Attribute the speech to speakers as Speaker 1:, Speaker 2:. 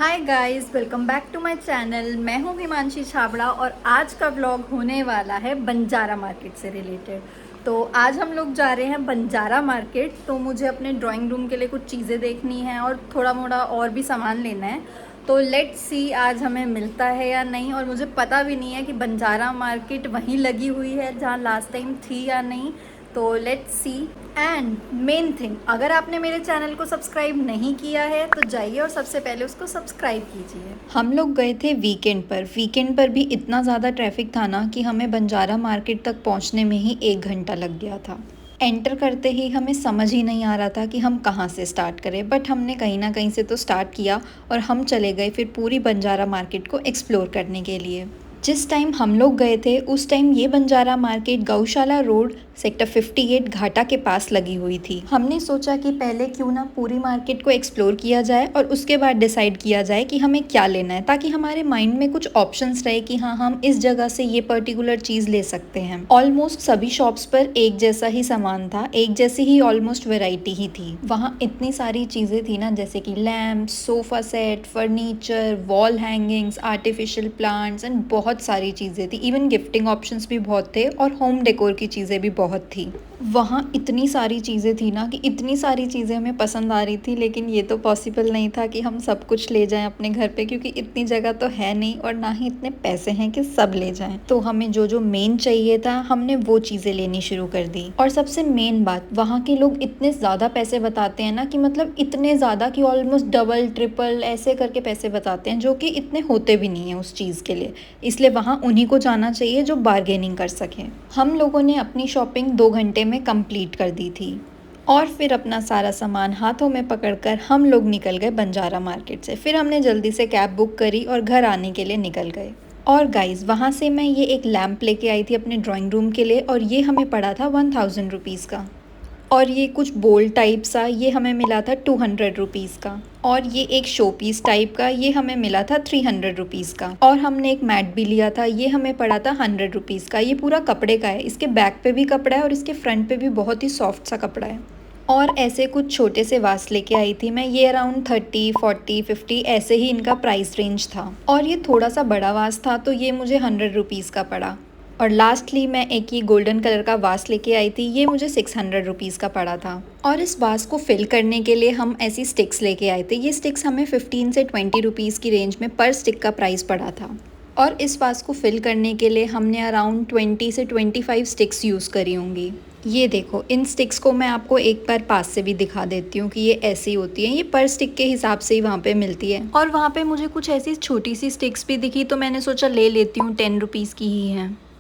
Speaker 1: Hi guys, welcome back to my channel. मैं हूँ हिमांशी छाबड़ा और आज का व्लॉग होने वाला है बंजारा मार्केट से रिलेटेड। तो आज हम लोग जा रहे हैं बंजारा मार्केट। तो मुझे अपने ड्राइंग रूम के लिए कुछ चीज़ें देखनी है और थोड़ा मोड़ा और भी सामान लेना है। तो लेट्स सी आज हमें मिलता है या नहीं। और मुझे पता भी नहीं है कि बंजारा मार्केट वहीं लगी हुई है जहाँ लास्ट टाइम थी या नहीं। तो let's see. And main thing, अगर आपने मेरे चैनल को सब्सक्राइब नहीं किया है तो जाइए और सबसे पहले उसको सब्सक्राइब कीजिए। हम लोग गए थे वीकेंड पर भी इतना ज़्यादा ट्रैफिक था ना कि हमें बंजारा मार्केट तक पहुंचने में ही 1 घंटा लग गया था। एंटर करते ही हमें समझ ही नहीं आ रहा था कि हम कहाँ से स्टार्ट करें, बट हमने कहीं ना कहीं से तो स्टार्ट किया और हम चले गए फिर पूरी बंजारा मार्केट को एक्सप्लोर करने के लिए। जिस टाइम हम लोग गए थे उस टाइम ये बंजारा मार्केट गौशाला रोड सेक्टर 58 घाटा के पास लगी हुई थी। हमने सोचा कि पहले क्यों ना पूरी मार्केट को एक्सप्लोर किया जाए और उसके बाद डिसाइड किया जाए कि हमें क्या लेना है, ताकि हमारे माइंड में कुछ ऑप्शंस रहे कि हाँ, हम इस जगह से ये पर्टिकुलर चीज़ ले सकते हैं। ऑलमोस्ट सभी शॉप्स पर एक जैसा ही सामान था, एक जैसी ही ऑलमोस्ट वेराइटी ही थी। वहाँ इतनी सारी चीज़ें थी ना, जैसे कि lamp, sofa set, furniture, wall hangings, artificial plants and बहुत सारी चीज़ें थी। इवन गिफ्टिंग ऑप्शंस भी बहुत थे और होम डेकोर की चीज़ें भी बहुत थी। वहाँ इतनी सारी चीज़ें थी ना कि इतनी सारी चीज़ें हमें पसंद आ रही थी, लेकिन ये तो पॉसिबल नहीं था कि हम सब कुछ ले जाएं अपने घर पे, क्योंकि इतनी जगह तो है नहीं और ना ही इतने पैसे हैं कि सब ले जाएं। तो हमें जो जो मेन चाहिए था हमने वो चीज़ें लेनी शुरू कर दी। और सबसे मेन बात, वहाँ के लोग इतने ज़्यादा पैसे बताते हैं ना कि मतलब इतने ज़्यादा कि ऑलमोस्ट डबल ट्रिपल ऐसे करके पैसे बताते हैं, जो कि इतने होते भी नहीं है उस चीज़ के लिए। इसलिए वहाँ उन्हीं को जाना चाहिए जो बार्गेनिंग कर सकें। हम लोगों ने अपनी शॉपिंग 2 घंटे में कंप्लीट कर दी थी और फिर अपना सारा सामान हाथों में पकड़कर हम लोग निकल गए बंजारा मार्केट से। फिर हमने जल्दी से कैब बुक करी और घर आने के लिए निकल गए। और गाइस, वहाँ से मैं ये एक लैम्प लेके आई थी अपने ड्राइंग रूम के लिए और ये हमें पड़ा था 1000 रुपीज़ का। और ये कुछ बोल टाइप सा ये हमें मिला था 200 रुपीज़ का। और ये एक शो पीस टाइप का ये हमें मिला था 300 रुपीज़ का। और हमने एक मैट भी लिया था, ये हमें पड़ा था 100 रुपीज़ का। ये पूरा कपड़े का है, इसके बैक पे भी कपड़ा है और इसके फ्रंट पे भी बहुत ही सॉफ्ट सा कपड़ा है। और ऐसे कुछ छोटे से वास लेके आई थी मैं, ये अराउंड 30, 40, 50 ऐसे ही इनका प्राइस रेंज था। और ये थोड़ा सा बड़ा वास था तो ये मुझे 100 रुपीज़ का पड़ा। और लास्टली मैं एक ये गोल्डन कलर का वास लेके आई थी, ये मुझे 600 रुपीज़ का पड़ा था। और इस वास को फिल करने के लिए हम ऐसी स्टिक्स लेके आए थे। ये स्टिक्स हमें 15 से 20 रुपीज़ की रेंज में पर स्टिक का प्राइस पड़ा था। और इस वास को फिल करने के लिए हमने अराउंड 20 से 25 स्टिक्स यूज़ करी होंगी। ये देखो, इन स्टिक्स को मैं आपको एक बार पास से भी दिखा देती हूँ कि ये ऐसी होती हैं। ये पर स्टिक के हिसाब से ही वहाँ पे मिलती है। और वहाँ पे मुझे कुछ ऐसी छोटी सी स्टिक्स भी दिखी तो मैंने सोचा ले लेती हूँ, 10 रुपीज़ की ही है।